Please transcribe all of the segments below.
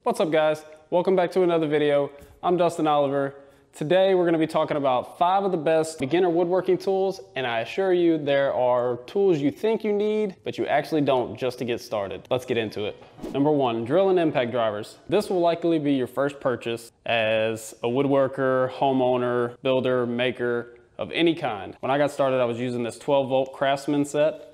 What's up guys? Welcome back to another video. I'm Dustin Oliver. Today we're going to be talking about 5 of the best beginner woodworking tools, and I assure you there are tools you think you need, but you actually don't just to get started. Let's get into it. Number 1, drill and impact drivers. This will likely be your first purchase as a woodworker, homeowner, builder, maker of any kind. When I got started, I was using this 12-volt Craftsman set,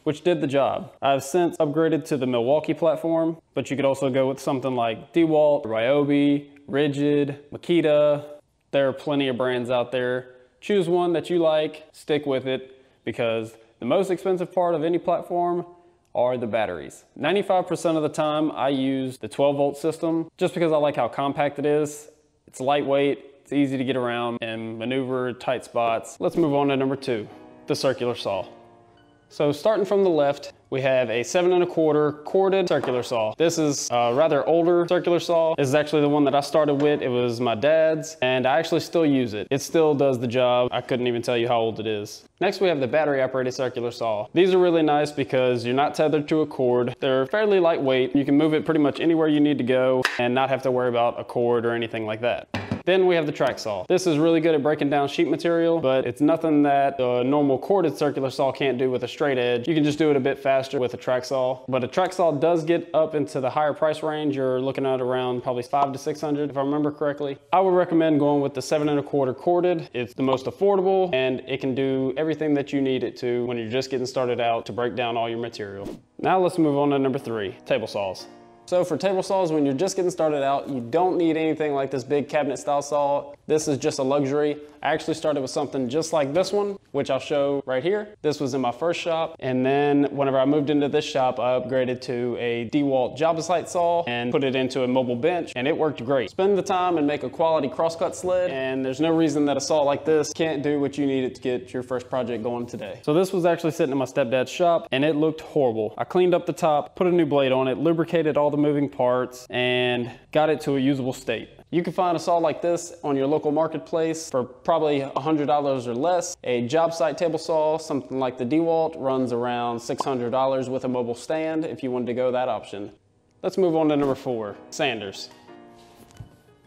which did the job. I've since upgraded to the Milwaukee platform, but you could also go with something like DeWalt, Ryobi, Rigid, Makita. There are plenty of brands out there. Choose one that you like, stick with it, because the most expensive part of any platform are the batteries. 95% of the time I use the 12-volt system just because I like how compact it is. It's lightweight, it's easy to get around and maneuver tight spots. Let's move on to number 2, the circular saw. So starting from the left, we have a 7 1/4 corded circular saw. This is a rather older circular saw. This is actually the one that I started with. It was my dad's, and I actually still use it. It still does the job. I couldn't even tell you how old it is. Next, we have the battery operated circular saw. These are really nice because you're not tethered to a cord. They're fairly lightweight. You can move it pretty much anywhere you need to go and not have to worry about a cord or anything like that. Then we have the track saw. This is really good at breaking down sheet material, but it's nothing that a normal corded circular saw can't do with a straight edge. You can just do it a bit faster with a track saw. But a track saw does get up into the higher price range. You're looking at around probably $500 to $600 if I remember correctly. I would recommend going with the 7 1/4 corded. It's the most affordable and it can do everything that you need it to when you're just getting started out to break down all your material. Now let's move on to number 3, table saws. So for table saws, when you're just getting started out, you don't need anything like this big cabinet style saw. This is just a luxury. I actually started with something just like this one, which I'll show right here. This was in my first shop. And then whenever I moved into this shop, I upgraded to a DeWalt job site saw and put it into a mobile bench, and it worked great. Spend the time and make a quality crosscut sled, and there's no reason that a saw like this can't do what you need it to get your first project going today. So this was actually sitting in my stepdad's shop, and it looked horrible. I cleaned up the top, put a new blade on it, lubricated all the moving parts, and got it to a usable state. You can find a saw like this on your local marketplace for probably $100 or less. A job site table saw, something like the DeWalt, runs around $600 with a mobile stand if you wanted to go that option. Let's move on to number 4, sanders.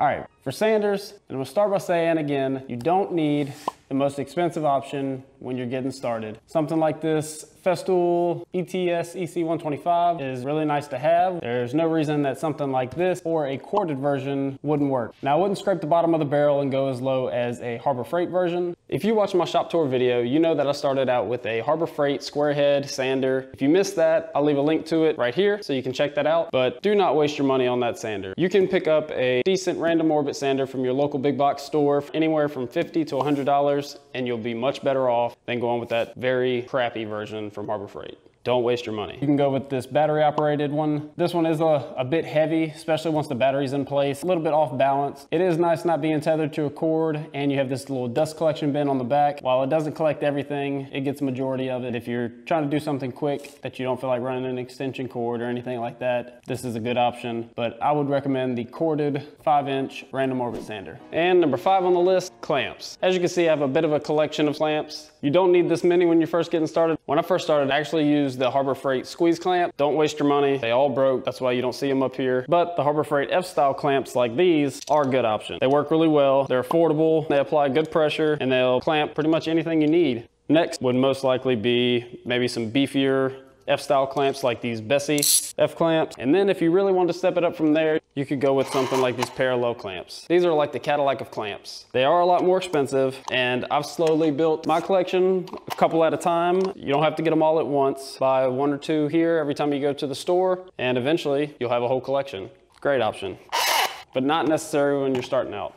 All right, for sanders, and I'm gonna start by saying again, you don't need the most expensive option when you're getting started. Something like this Festool ETS EC125 is really nice to have. There's no reason that something like this or a corded version wouldn't work. Now I wouldn't scrape the bottom of the barrel and go as low as a Harbor Freight version. If you watch my shop tour video, you know that I started out with a Harbor Freight square head sander. If you missed that, I'll leave a link to it right here so you can check that out, but do not waste your money on that sander. You can pick up a decent random orbit sander from your local big box store, anywhere from $50 to $100, and you'll be much better off than going with that very crappy version from Harbor Freight. Don't waste your money. You can go with this battery operated one. This one is a bit heavy, especially once the battery's in place, a little bit off balance. It is nice not being tethered to a cord, and you have this little dust collection bin on the back. While it doesn't collect everything, it gets the majority of it. If you're trying to do something quick that you don't feel like running an extension cord or anything like that, this is a good option. But I would recommend the corded 5-inch random orbit sander. And number 5 on the list, clamps. As you can see, I have a bit of a collection of clamps. You don't need this many when you're first getting started. When I first started, I actually used the Harbor Freight squeeze clamp. Don't waste your money. They all broke. That's why you don't see them up here. But the Harbor Freight F-style clamps like these are a good option. They work really well. They're affordable. They apply good pressure, and they'll clamp pretty much anything you need. Next would most likely be maybe some beefier F-style clamps like these Bessey F-clamps. And then if you really want to step it up from there, you could go with something like these parallel clamps. These are like the Cadillac of clamps. They are a lot more expensive, and I've slowly built my collection a couple at a time. You don't have to get them all at once. Buy 1 or 2 here every time you go to the store, and eventually you'll have a whole collection. Great option, but not necessary when you're starting out.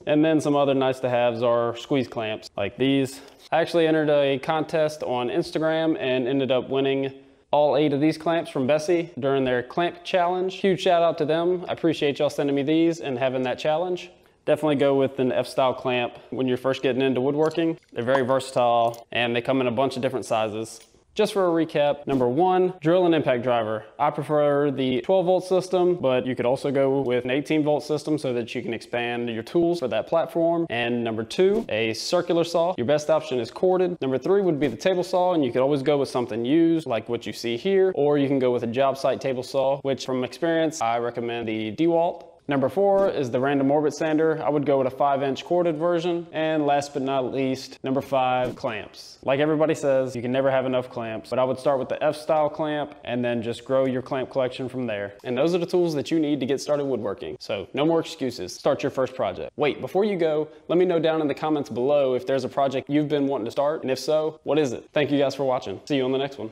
And then some other nice to haves are squeeze clamps like these. I actually entered a contest on Instagram and ended up winning all 8 of these clamps from Bessey during their clamp challenge. Huge shout out to them. I appreciate y'all sending me these and having that challenge. Definitely go with an F-style clamp when you're first getting into woodworking. They're very versatile and they come in a bunch of different sizes. Just for a recap, number 1, drill and impact driver. I prefer the 12-volt system, but you could also go with an 18-volt system so that you can expand your tools for that platform. And number 2, a circular saw. Your best option is corded. Number 3 would be the table saw, and you could always go with something used like what you see here, or you can go with a job site table saw, which from experience, I recommend the DeWalt. Number 4 is the random orbit sander. I would go with a 5-inch corded version. And last but not least, number 5, clamps. Like everybody says, you can never have enough clamps, but I would start with the F-style clamp and then just grow your clamp collection from there. And those are the tools that you need to get started woodworking. So no more excuses. Start your first project. Wait, before you go, let me know down in the comments below if there's a project you've been wanting to start, and if so, what is it? Thank you guys for watching. See you on the next one.